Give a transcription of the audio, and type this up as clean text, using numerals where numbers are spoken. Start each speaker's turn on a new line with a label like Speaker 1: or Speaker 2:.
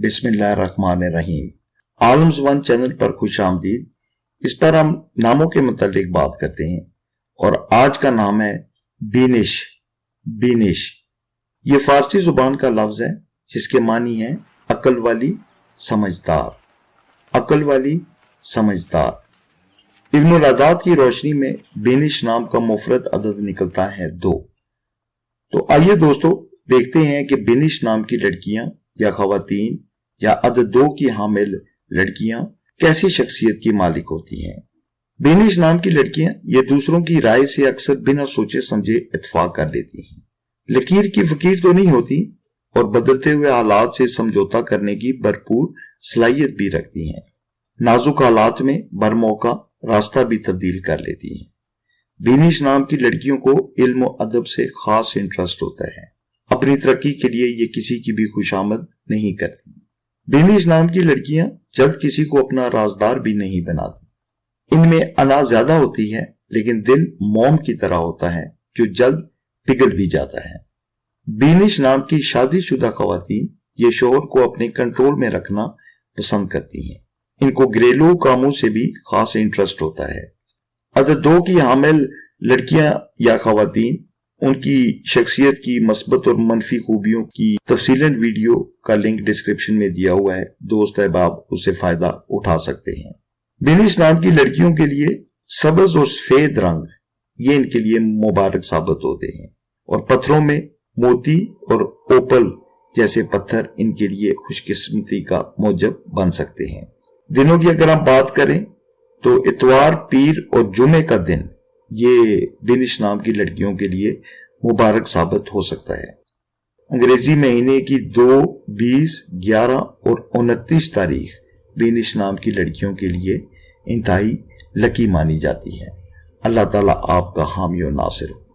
Speaker 1: बिस्मिल्लाहिर्रहमानिर्रहीम। आलम्स one channel पर खुश आमदीद। इस पर हम नामों के मुतालिक बात करते हैं और आज का नाम है बीनिश। बीनिश ये फारसी जुबान का लफ्ज है जिसके मानी है अकल वाली, समझदार। अकल वाली, समझदार। इल्मुल अदाद की रोशनी में बीनिश नाम का मुफरद अदद निकलता है 2। तो आइए दोस्तों देखते हैं कि बीनिश नाम की लड़कियां या खवातीन या अदद 2 की हामिल लड़कियां कैसी शख्सियत की मालिक होती हैं। बीनिश नाम की लड़कियां ये दूसरों की राय से अक्सर बिना सोचे समझे इत्तफाक कर लेती हैं। लकीर की फकीर तो नहीं होती और बदलते हुए हालात से समझौता करने की भरपूर सलाहियत भी रखती हैं। नाजुक हालात में बरमौका रास्ता भी तब्दील कर लेती हैं। बीनिश नाम की लड़कियों को इल्म और अदब से खास इंटरेस्ट होता है। अपनी तरक्की के लिए ये किसी की भी खुशामद नहीं करती। बीनिश नाम की लड़कियां जल्द किसी को अपना राजदार भी नहीं बनाती। इनमें अना ज्यादा होती है लेकिन दिल मोम की तरह होता है जो जल्द पिघल भी जाता है। बीनिश नाम की शादीशुदा खवातीन ये शोहर को अपने कंट्रोल में रखना पसंद करती हैं। इनको घरेलू कामों से भी खास इंटरेस्ट होता है। अदद 2 की हामिल लड़कियां या खवातीन उनकी शख्सियत की मस्बत और मनफी खूबियों की तफसीलन वीडियो का लिंक डिस्क्रिप्शन में दिया हुआ है। दोस्त अहबाब उससे फायदा उठा सकते हैं। बीनिश नाम की लड़कियों के लिए सब्ज और सफेद रंग ये इनके लिए मुबारक साबित होते हैं और पत्थरों में मोती और ओपल जैसे पत्थर इनके लिए खुशकिस्मती का मौजब बन सकते हैं। दिनों की अगर हम बात करें तो इतवार, पीर और जुमे का दिन ये बीनिश नाम की लड़कियों के लिए मुबारक साबित हो सकता है। अंग्रेजी महीने की 2, 20, 11 और 29 तारीख बीनिश नाम की लड़कियों के लिए इंतहाई लकी मानी जाती है। अल्लाह ताला आपका हामी और नासिर हो।